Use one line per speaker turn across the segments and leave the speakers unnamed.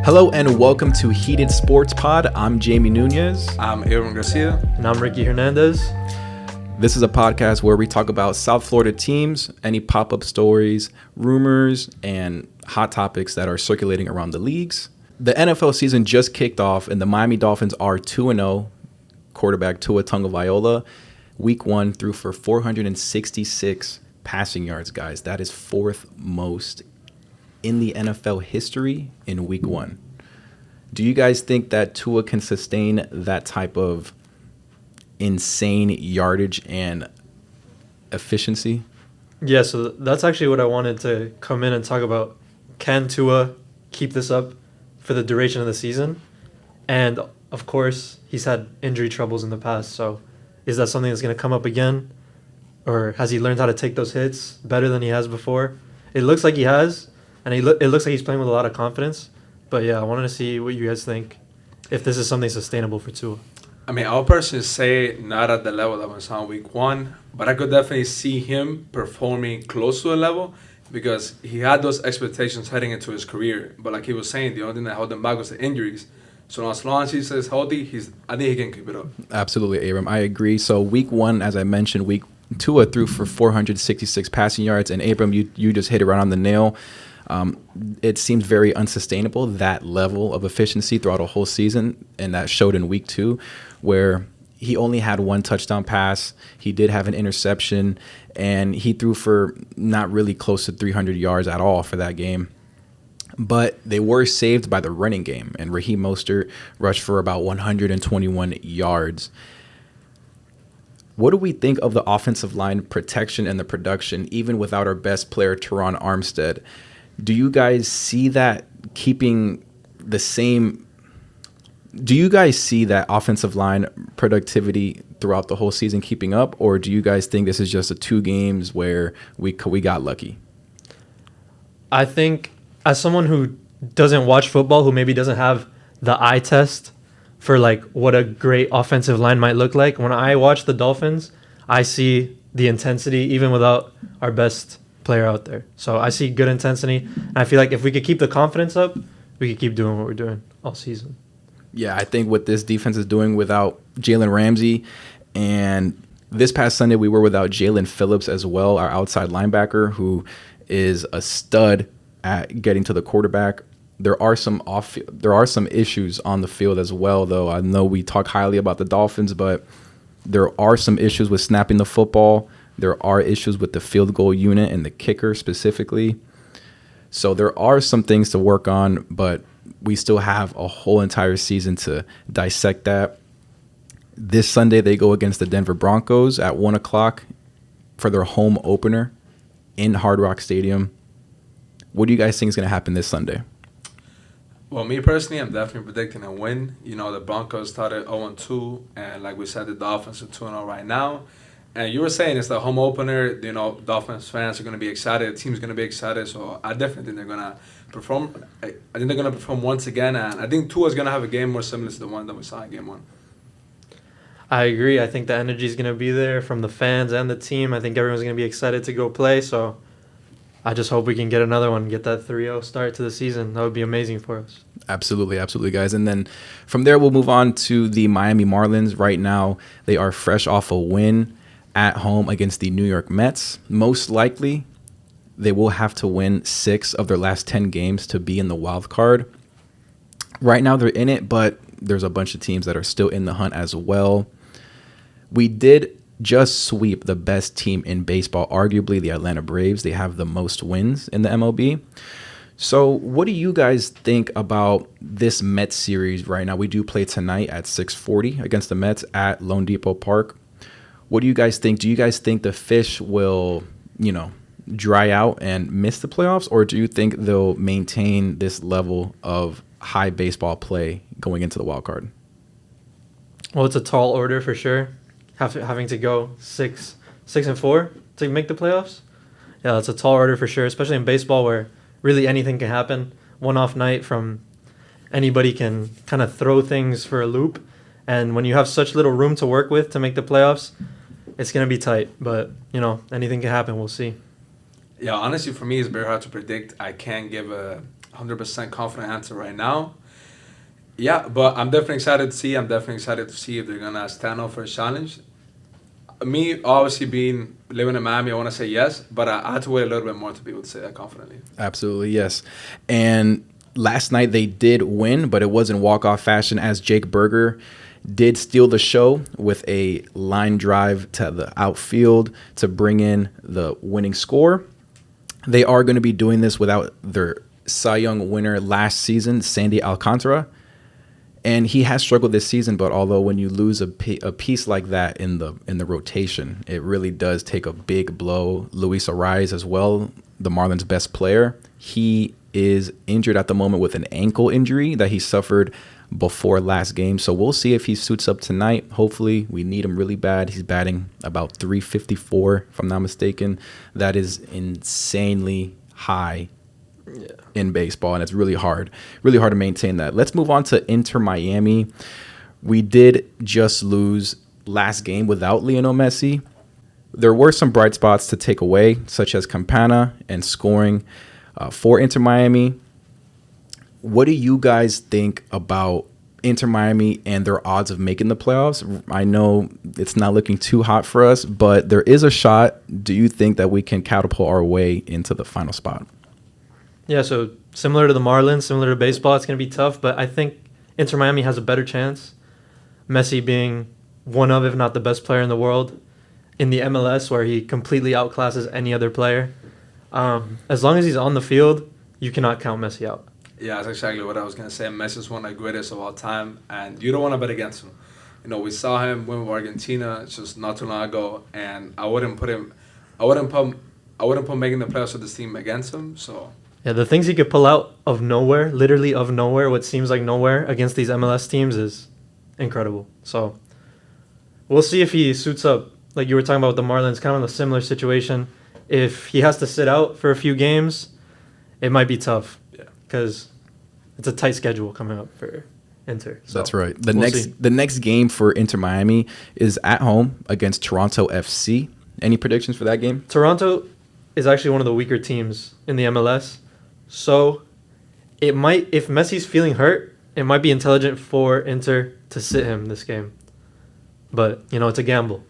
Hello and welcome to Heated Sports Pod. I'm Jamie Nunez.
I'm Aaron Garcia.
And I'm Ricky Hernandez.
This is a podcast where we talk about South Florida teams, any pop-up stories, rumors, and hot topics that are circulating around the leagues. The NFL season just kicked off, and the Miami Dolphins are 2-0. Quarterback Tua Tagovailoa, Week 1 threw for 466 passing yards, guys. That is fourth most in the NFL history in Week 1. Do you guys think that Tua can sustain that type of insane yardage and efficiency?
Yeah, so that's actually what I wanted to come in and talk about. Can Tua keep this up for the duration of the season? And, of course, he's had injury troubles in the past, so is that something that's going to come up again? Or has he learned how to take those hits better than he has before? It looks like he has. And it looks like he's playing with a lot of confidence. But, yeah, I wanted to see what you guys think, if this is something sustainable for Tua.
I mean, I'll personally say not at the level that we saw in Week 1, but I could definitely see him performing close to a level because he had those expectations heading into his career. But like he was saying, the only thing that held him back was the injuries. So as long as he stays healthy, I think he can keep it up.
Absolutely, Abram. I agree. So Week 1, as I mentioned, Tua threw for 466 passing yards. And, Abram, you just hit it right on the nail. It seems very unsustainable, that level of efficiency throughout a whole season, and that showed in Week 2 where he only had one touchdown pass. He did have an interception, and he threw for not really close to 300 yards at all for that game. But they were saved by the running game, and Raheem Mostert rushed for about 121 yards. What do we think of the offensive line protection and the production, even without our best player, Teron Armstead? Do you guys see that keeping the same? Do you guys see that offensive line productivity throughout the whole season keeping up, or do you guys think this is just a 2 games where we got lucky?
I think as someone who doesn't watch football, who maybe doesn't have the eye test for like what a great offensive line might look like, when I watch the Dolphins, I see the intensity even without our best player out there. So I see good intensity, and I feel like if we could keep the confidence up, we could keep doing what we're doing all season.
Yeah, I think what this defense is doing without Jalen Ramsey, and this past Sunday we were without Jalen Phillips as well, our outside linebacker, who is a stud at getting to the quarterback. There are some issues on the field as well, though. I know we talk highly about the Dolphins, but there are some issues with snapping the football. There are issues with the field goal unit and the kicker specifically. So there are some things to work on, but we still have a whole entire season to dissect that. This Sunday, they go against the Denver Broncos at 1 o'clock for their home opener in Hard Rock Stadium. What do you guys think is going to happen this Sunday?
Well, me personally, I'm definitely predicting a win. You know, the Broncos started 0-2, and like we said, the Dolphins are 2-0 right now. And you were saying it's the home opener. You know, Dolphins fans are going to be excited. The team's going to be excited. So I definitely think they're going to perform. I think they're going to perform once again. And I think Tua's going to have a game more similar to the one that we saw in Game 1.
I agree. I think the energy is going to be there from the fans and the team. I think everyone's going to be excited to go play. So I just hope we can get another one, get that 3-0 start to the season. That would be amazing for us.
Absolutely, absolutely, guys. And then from there, we'll move on to the Miami Marlins. Right now, they are fresh off a win at home against the New York Mets. Most likely, they will have to win 6 of their last 10 games to be in the wild card. Right now, they're in it, but there's a bunch of teams that are still in the hunt as well. We did just sweep the best team in baseball, arguably the Atlanta Braves. They have the most wins in the MLB. So what do you guys think about this Mets series right now? We do play tonight at 6:40 against the Mets at Lone Depot Park. What do you guys think? Do you guys think the fish will, dry out and miss the playoffs, or do you think they'll maintain this level of high baseball play going into the wild card?
Well, it's a tall order for sure. Having to go 6-4 to make the playoffs. Yeah, it's a tall order for sure, especially in baseball where really anything can happen. One off night from anybody can kind of throw things for a loop. And when you have such little room to work with to make the playoffs, it's going to be tight. But, anything can happen. We'll see.
Yeah, honestly, for me, it's very hard to predict. I can't give a 100% confident answer right now. Yeah, but I'm definitely excited to see. I'm definitely excited to see if they're gonna stand up for a challenge. Me, obviously, being living in Miami, I want to say yes, but I had to wait a little bit more to be able to say that confidently.
Absolutely, yes. And last night they did win, but it was in walk-off fashion as Jake Berger did steal the show with a line drive to the outfield to bring in the winning score. They are going to be doing this without their Cy Young winner last season, Sandy Alcantara. And he has struggled this season, but although when you lose a piece like that in the rotation, it really does take a big blow. Luis Ariz as well, the Marlins' best player, he is injured at the moment with an ankle injury that he suffered before last game. So we'll see if he suits up tonight. Hopefully, we need him really bad. He's batting about 354, if I'm not mistaken. That is insanely high in baseball, and it's really hard to maintain that. Let's move on to Inter Miami. We did just lose last game without Lionel Messi. There were some bright spots to take away, such as Campana and scoring for Inter Miami. What do you guys think about Inter Miami and their odds of making the playoffs? I know it's not looking too hot for us, but there is a shot. Do you think that we can catapult our way into the final spot?
Yeah, so similar to the Marlins, similar to baseball, it's going to be tough, but I think Inter Miami has a better chance. Messi being one of, if not the best player in the world in the MLS, where he completely outclasses any other player. As long as he's on the field, you cannot count Messi out.
Yeah, that's exactly what I was going to say. Messi's one of the greatest of all time, and you don't want to bet against him. You know, we saw him win with Argentina just not too long ago, and I wouldn't put making the playoffs with this team against him, so...
Yeah, the things he could pull out of nowhere, literally of nowhere, what seems like nowhere against these MLS teams is incredible. So we'll see if he suits up. Like you were talking about with the Marlins, kind of a similar situation. If he has to sit out for a few games, it might be tough.
Yeah.
Because it's a tight schedule coming up for Inter. So
that's right.
See.
The next game for Inter Miami is at home against Toronto FC. Any predictions for that game?
Toronto is actually one of the weaker teams in the MLS. So it might, if Messi's feeling hurt, it might be intelligent for Inter to sit him this game. But, you know, it's a gamble.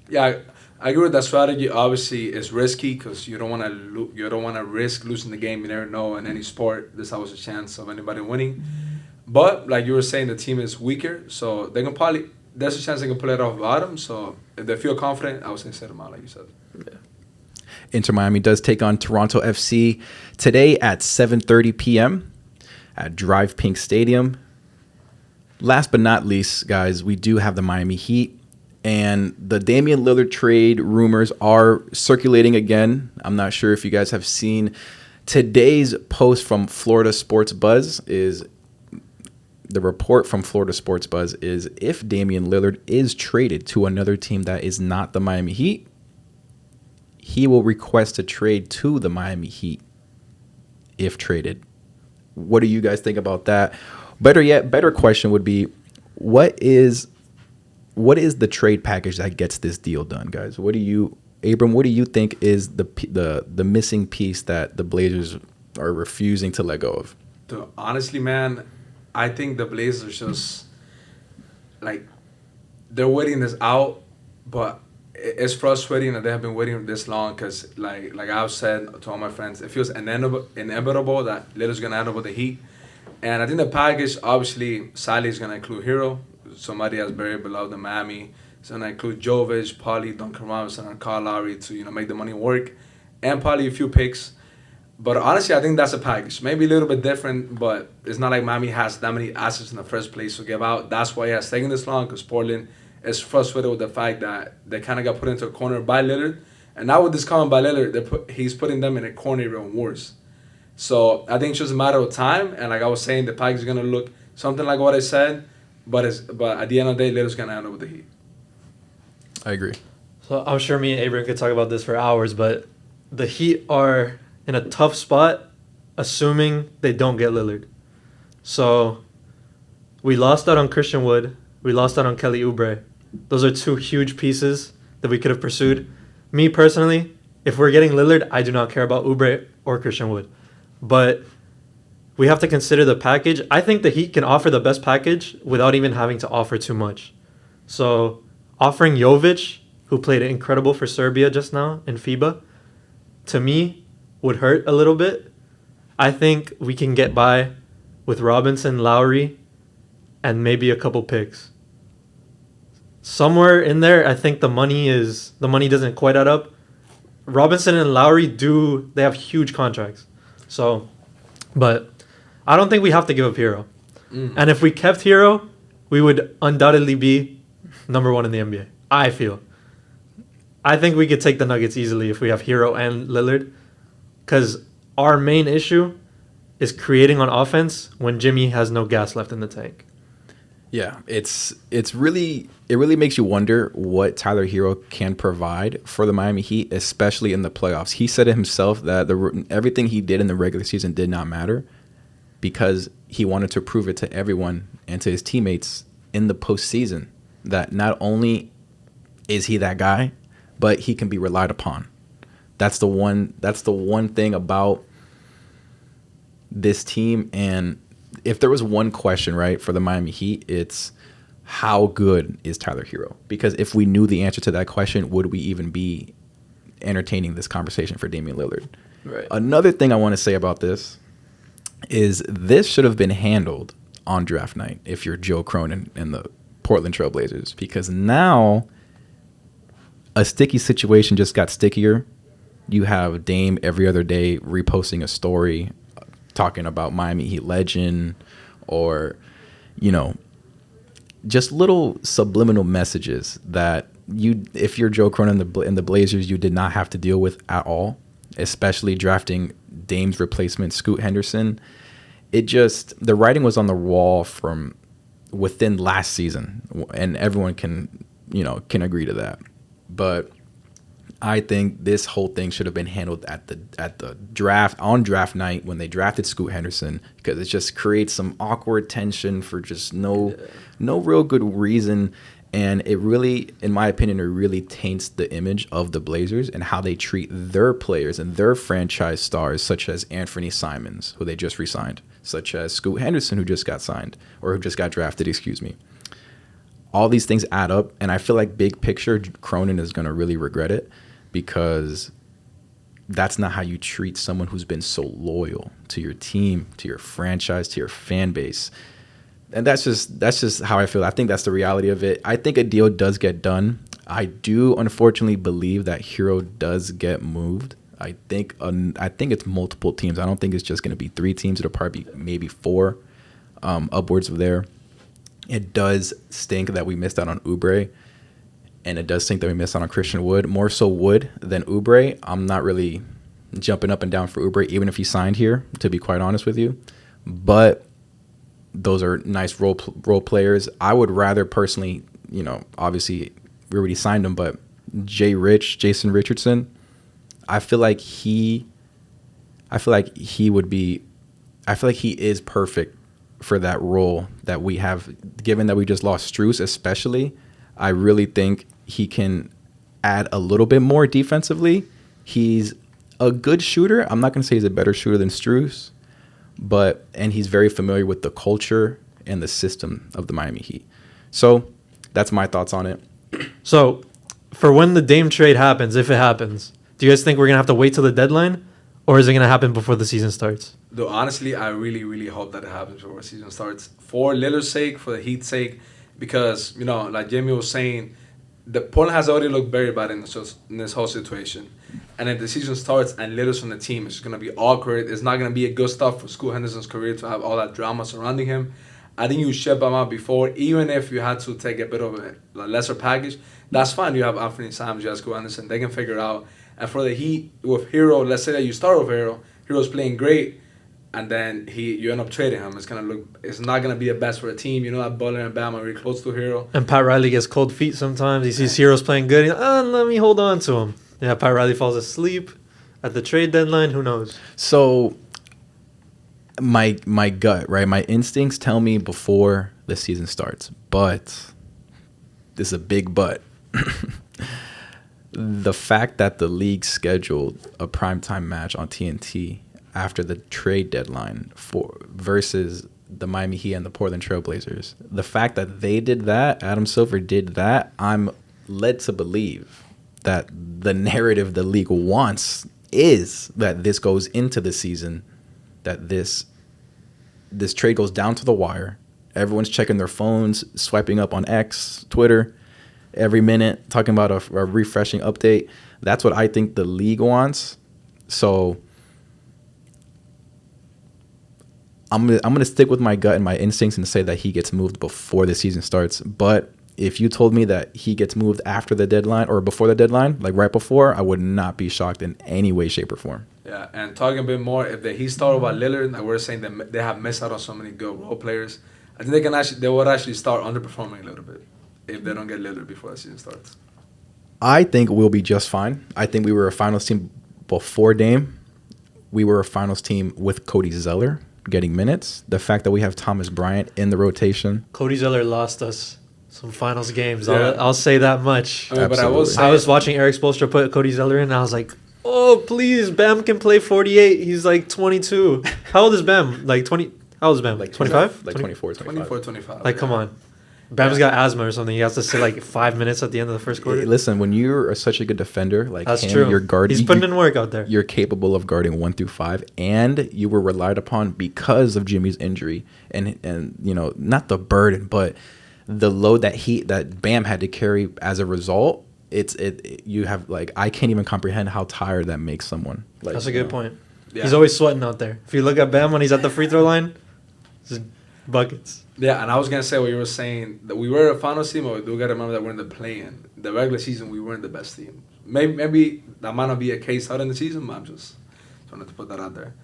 Yeah, I agree with that strategy. Obviously, it's risky because you don't want to risk losing the game. You never know in any sport. There's always a chance of anybody winning. But like you were saying, the team is weaker, so they can there's a chance they can pull it off the bottom. So if they feel confident, I would say set them out, like you said.
Yeah.
Inter Miami does take on Toronto FC today at 7:30 p.m. at Drive Pink Stadium. Last but not least, guys, we do have the Miami Heat, and the Damian Lillard trade rumors are circulating again. I'm not sure if you guys have seen today's post from Florida Sports Buzz. The report from Florida Sports Buzz is if Damian Lillard is traded to another team that is not the Miami Heat, he will request a trade to the Miami Heat if traded. What do you guys think about that? Better question would be, what is the trade package that gets this deal done, guys? Abram, what do you think is the missing piece that the Blazers are refusing to let go of?
Dude, honestly, man, I think the Blazers just like they're waiting this out, but it's frustrating that they have been waiting this long because, like I've said to all my friends, it feels inevitable that Lillard's going to end up with the Heat. And I think the package, obviously, sadly, is going to include Hero, somebody that's very beloved in Miami. It's going to include Jovic, Paulie, Duncan Robinson, and Kyle Lowry to, make the money work. And probably a few picks. But honestly, I think that's a package. Maybe a little bit different, but it's not like Miami has that many assets in the first place to give out. That's why it has taken this long, because Portland is frustrated with the fact that they kind of got put into a corner by Lillard. And now with this comment by Lillard, he's putting them in a corner even worse. So I think it's just a matter of time. And like I was saying, the package is going to look something like what I said. But at the end of the day, Lillard's going to end up with the Heat.
I agree.
So I'm sure me and Abram could talk about this for hours, but the Heat are in a tough spot, assuming they don't get Lillard. So we lost out on Christian Wood. We lost out on Kelly Oubre. Those are two huge pieces that we could have pursued. Me personally, if we're getting Lillard, I do not care about Oubre or Christian Wood. But we have to consider the package. I think the Heat can offer the best package without even having to offer too much. So offering Jovic, who played incredible for Serbia just now in FIBA, to me would hurt a little bit. I think we can get by with Robinson, Lowry, and maybe a couple picks. Somewhere in there, I think the money doesn't quite add up. Robinson and Lowry they have huge contracts. So, but I don't think we have to give up Hero. And if we kept Hero, we would undoubtedly be number 1 in the NBA. I feel. I think we could take the Nuggets easily if we have Hero and Lillard, because our main issue is creating on offense when Jimmy has no gas left in the tank.
Yeah, it really makes you wonder what Tyler Hero can provide for the Miami Heat, especially in the playoffs. He said it himself that everything he did in the regular season did not matter because he wanted to prove it to everyone and to his teammates in the postseason that not only is he that guy, but he can be relied upon. That's the one thing about this team. And if there was one question, right, for the Miami Heat, it's how good is Tyler Hero? Because if we knew the answer to that question, would we even be entertaining this conversation for Damian Lillard?
Right.
Another thing I want to say about this is this should have been handled on draft night if you're Joe Cronin and the Portland Trail Blazers, because now a sticky situation just got stickier. You have Dame every other day reposting a story talking about Miami Heat legend, or, just little subliminal messages that if you're Joe Cronin and the Blazers, you did not have to deal with at all, especially drafting Dame's replacement, Scoot Henderson. The writing was on the wall from within last season, and everyone can agree to that. But I think this whole thing should have been handled at the draft, on draft night, when they drafted Scoot Henderson, because it just creates some awkward tension for just no real good reason. And it really, in my opinion, it really taints the image of the Blazers and how they treat their players and their franchise stars, such as Anthony Simons, who they just re-signed, such as Scoot Henderson, who just got signed, or who just got drafted, excuse me. All these things add up, and I feel like big picture, Cronin is going to really regret it, because that's not how you treat someone who's been so loyal to your team, to your franchise, to your fan base. And that's just how I feel. I think that's the reality of it. I think a deal does get done. I do unfortunately believe that Hero does get moved. I think it's multiple teams. I don't think it's just going to be 3 teams. It'll probably be maybe 4, upwards of there. It does stink that we missed out on Oubre. And it does think that we missed out on Christian Wood, more so Wood than Oubre. I'm not really jumping up and down for Oubre, even if he signed here, to be quite honest with you. But those are nice role players. I would rather personally, obviously we already signed him, but Jason Richardson, I feel like he is perfect for that role that we have, given that we just lost Strus especially. I really think he can add a little bit more defensively. He's a good shooter. I'm not going to say he's a better shooter than Strus, and he's very familiar with the culture and the system of the Miami Heat. So that's my thoughts on it.
So for when the Dame trade happens, if it happens, do you guys think we're going to have to wait till the deadline, or is it going to happen before the season starts?
Though honestly, I really, really hope that it happens before the season starts. For Lillard's sake, for the Heat's sake, because, like Jamie was saying, the Portland has already looked very bad in this whole situation. And if the season starts and Lillard's on the team, it's going to be awkward. It's not going to be a good stuff for Scoot Henderson's career to have all that drama surrounding him. I think you ship him out before, even if you had to take a bit of a lesser package. That's fine. You have Anthony Simons, you have Scoot Henderson. They can figure it out. And for the Heat, with Hero, let's say that you start with Hero. Hero's playing great. And then you end up trading him. It's not gonna be the best for a team. That Butler and Bam are really close to Hero.
And Pat Riley gets cold feet sometimes. He sees Heroes playing good. He's like, let me hold on to him. Yeah, Pat Riley falls asleep at the trade deadline. Who knows?
So my gut, right? My instincts tell me before the season starts, but this is a big but. The fact that the league scheduled a primetime match on TNT after the trade deadline versus the Miami Heat and the Portland Trailblazers, the fact that they did that, Adam Silver did that, I'm led to believe that the narrative the league wants is that this goes into the season, that this trade goes down to the wire. Everyone's checking their phones, swiping up on X, Twitter, every minute, talking about a refreshing update. That's what I think the league wants. So I'm gonna stick with my gut and my instincts and say that he gets moved before the season starts. But if you told me that he gets moved after the deadline or before the deadline, like right before, I would not be shocked in any way, shape, or form.
Yeah, and talking a bit more, if the Heat start about Lillard, like we're saying that they have missed out on so many good role players, I think they would actually start underperforming a little bit if they don't get Lillard before the season starts.
I think we'll be just fine. I think we were a finals team before Dame. We were a finals team with Cody Zeller getting minutes. The fact that we have Thomas Bryant in the rotation.
Cody Zeller lost us some finals games.
Yeah.
I'll say that much.
I mean, but
I was watching Eric Spoelstra put Cody Zeller in, and I was like, oh, please, Bam can play 48. He's like 22. How old is Bam? Like 20. How old is Bam?
Like
25?
Like 24, 25.
25.
Like, come on. Bam's got asthma or something. He has to sit like 5 minutes at the end of the first quarter.
Listen, when you're such a good defender, like
That's
him,
true.
you're guarding.
He's putting in work out there.
You're capable of guarding 1 through 5, and you were relied upon because of Jimmy's injury, and you know, not the burden, but the load that Bam had to carry as a result. You have, like, I can't even comprehend how tired that makes someone. Like,
That's a good point.
Yeah.
He's always sweating out there. If you look at Bam when he's at the free throw line, just buckets.
Yeah, and I was going to say what you were saying, that we were a finals team, but we do got to remember that we're in the play-in. The regular season, we weren't the best team. Maybe that might not be a case out in the season, but I'm just wanted to put that out there.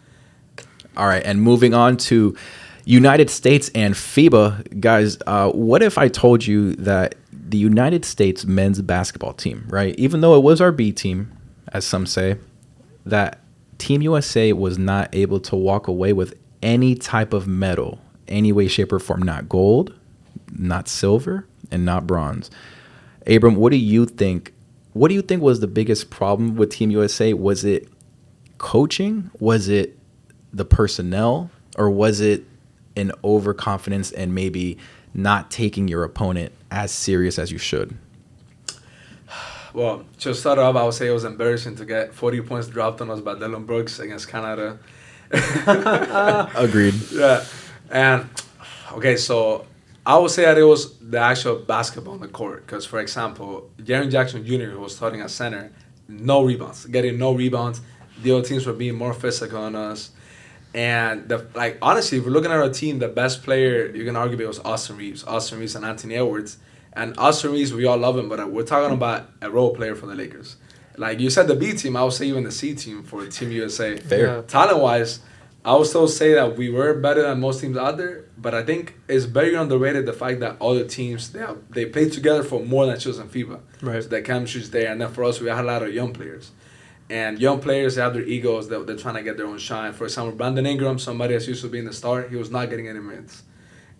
All right, and moving on to United States and FIBA. Guys, what if I told you that the United States men's basketball team, right, even though it was our B team, as some say, that Team USA was not able to walk away with any type of medal, any way, shape, or form, not gold, not silver, and not bronze. Abram, what do you think? What do you think was the biggest problem with Team USA? Was it coaching? Was it the personnel? Or was it an overconfidence and maybe not taking your opponent as serious as you should?
Well, to start off, I would say it was embarrassing to get 40 points dropped on us by Dylan Brooks against Canada.
Agreed.
Yeah. And, okay, so I would say that it was the actual basketball on the court. Because, for example, Jaren Jackson Jr., who was starting at center, no rebounds, getting no rebounds. The other teams were being more physical on us. And, honestly, if we're looking at our team, the best player you can argue was Austin Reeves and Anthony Edwards. And Austin Reeves, we all love him, but we're talking about a role player for the Lakers. Like you said, the B team, I would say even the C team for Team USA.
Fair.
Yeah.
Talent-wise, I would still say that we were better than most teams out there, but I think it's very underrated the fact that other teams, they played together for more than just in FIBA.
Right.
So the chemistry's there, and then for us, we had a lot of young players. And young players, they have their egos, they're trying to get their own shine. For example, Brandon Ingram, somebody that's used to being the star, he was not getting any minutes.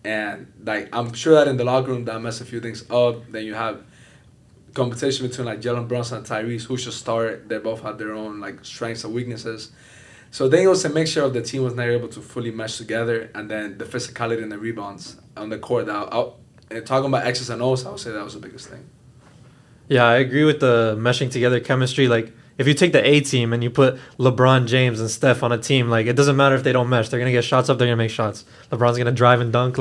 And I'm sure that in the locker room that messed a few things up. Then you have competition between Jalen Brunson and Tyrese, who should start. They both have their own strengths and weaknesses. So then it was a mixture of the team was not able to fully mesh together, and then the physicality and the rebounds on the court. And talking about X's and O's, I would say that was the biggest thing.
Yeah, I agree with the meshing together chemistry. If you take the A team and you put LeBron James and Steph on a team, it doesn't matter if they don't mesh. They're going to get shots up. They're going to make shots. LeBron's going to drive and dunk.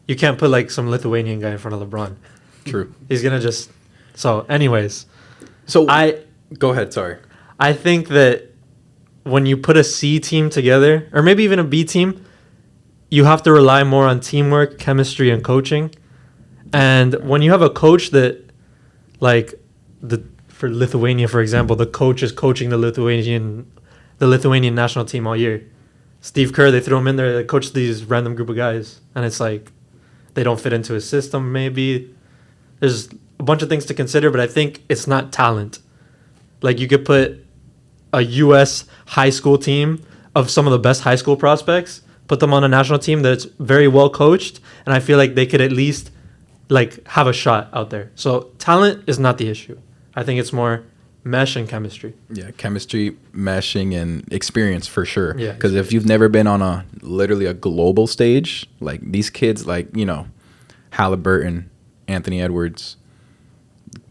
You can't put, some Lithuanian guy in front of LeBron.
True.
He's going to just... So, anyways.
So, go ahead, sorry.
I think that when you put a C team together, or maybe even a B team, you have to rely more on teamwork, chemistry, and coaching. And when you have a coach that, for Lithuania, for example, the coach is coaching the Lithuanian national team all year. Steve Kerr, they throw him in there, they coach these random group of guys, and it's they don't fit into his system. Maybe there's a bunch of things to consider, but I think it's not talent. You could put a U.S. high school team of some of the best high school prospects, put them on a national team that's very well coached, and I feel like they could at least have a shot out there. So talent is not the issue. I think it's more mesh and chemistry.
Yeah, chemistry, meshing, and experience for sure.
Yeah,
Because if you've never been on literally a global stage, like these kids, like, Halliburton, Anthony Edwards,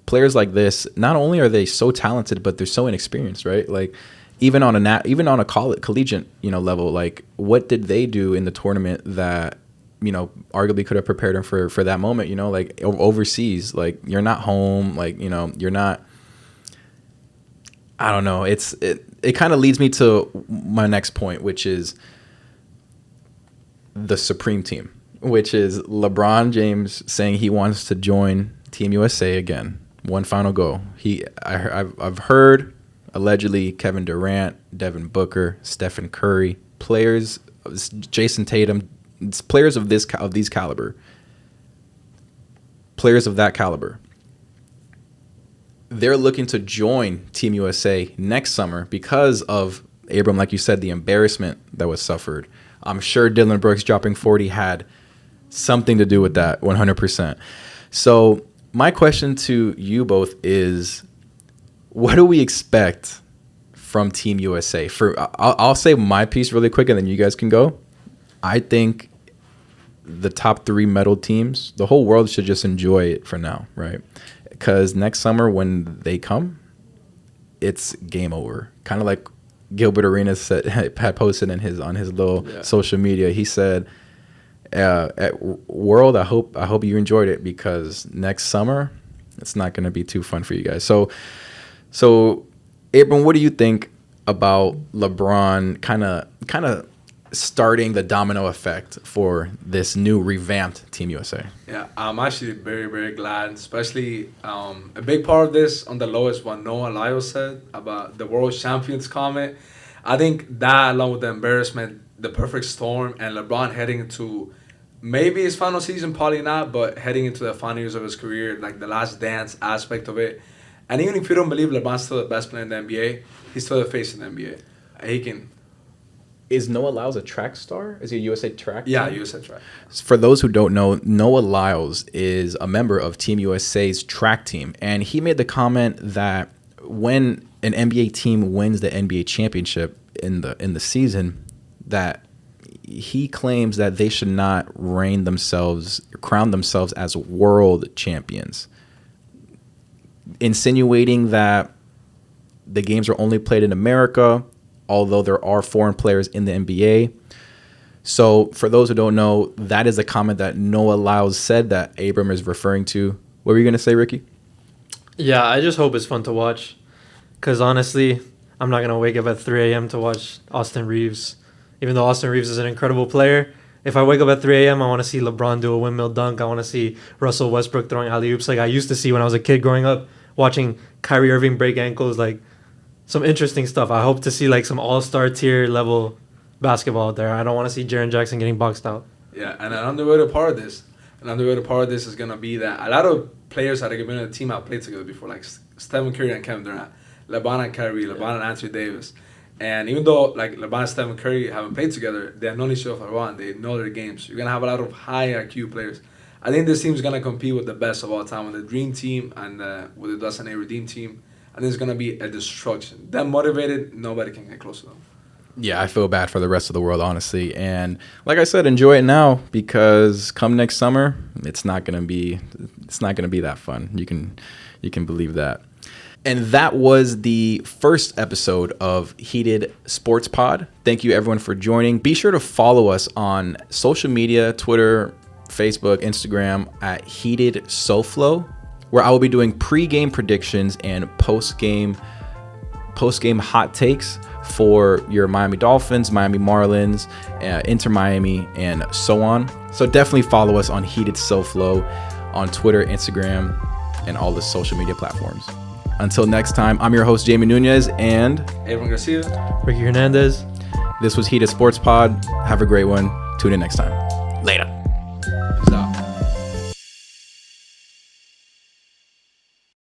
players like this, not only are they so talented, but they're so inexperienced, right? Like even on a collegiate, level, like what did they do in the tournament that, arguably could have prepared them for that moment, like overseas, like you're not home, like, you're not. I don't know. It kind of leads me to my next point, which is the Supreme Team, which is LeBron James saying he wants to join Team USA again. One final go. I've heard allegedly Kevin Durant, Devin Booker, Stephen Curry, players, Jason Tatum, players of these caliber, players of that caliber. They're looking to join Team USA next summer because of, Abram, like you said, the embarrassment that was suffered. I'm sure Dylan Brooks dropping 40 had something to do with that, 100%. So my question to you both is, what do we expect from Team USA? I'll say my piece really quick, and then you guys can go. I think the top 3 medal teams, the whole world should just enjoy it for now, right? Because next summer when they come, it's game over. Kind of like Gilbert Arenas had posted on his little social media. He said, "At World, I hope you enjoyed it, because next summer it's not going to be too fun for you guys." So, Abram, what do you think about LeBron kind of starting the domino effect for this new revamped Team USA?
Yeah, I'm actually very, very glad, especially a big part of this on the lowest what Noah Lyles said about the world champions comment. I think that, along with the embarrassment, the perfect storm, and LeBron heading into maybe his final season, probably not, but heading into the final years of his career, like the last dance aspect of it. And even if you don't believe LeBron's still the best player in the NBA, he's still the face in the NBA. He can.
Is Noah Lyles a track star? Is he a USA track?
Yeah,
team?
USA track.
For those who don't know, Noah Lyles is a member of Team USA's track team. And he made the comment that when an NBA team wins the NBA championship in the season, that he claims that they should not crown themselves as world champions, insinuating that the games are only played in America, although there are foreign players in the NBA. So for those who don't know, that is a comment that Noah Lyles said that Abram is referring to. What were you going to say, Ricky?
Yeah, I just hope it's fun to watch, because honestly, I'm not going to wake up at 3 a.m. to watch Austin Reeves. Even though Austin Reeves is an incredible player, if I wake up at 3 a.m., I want to see LeBron do a windmill dunk. I want to see Russell Westbrook throwing alley-oops like I used to see when I was a kid growing up, watching Kyrie Irving break ankles, like some interesting stuff. I hope to see like some all-star tier level basketball out there. I don't want to see Jaren Jackson getting boxed out.
Yeah, and an underrated part of this is going to be that a lot of players that have been in the team have played together before, like Stephen Curry and Kevin Durant, LeBron and Kyrie, LeBron and Anthony Davis. And even though like LeBron and Stephen Curry haven't played together, they have known each other for a while and they know their games. You're going to have a lot of high IQ players. I think this team is going to compete with the best of all time, with the Dream Team and with the Dustin A. Redeem Team. I think it's going to be a destruction. That motivated, nobody can get close to them.
Yeah, I feel bad for the rest of the world, honestly. And like I said, enjoy it now, because come next summer, it's not going to be that fun. You can believe that. And that was the first episode of Heated Sports Pod. Thank you, everyone, for joining. Be sure to follow us on social media, Twitter, Facebook, Instagram, at Heated SoFlo, where I will be doing pre-game predictions and post-game hot takes for your Miami Dolphins, Miami Marlins, Intern Miami, and so on. So definitely follow us on Heated SoFlo on Twitter, Instagram, and all the social media platforms. Until next time, I'm your host, Jamie Nunez, and
Abram Garcia,
Ricky Hernandez.
This was Heated Sports Pod. Have a great one. Tune in next time. Later.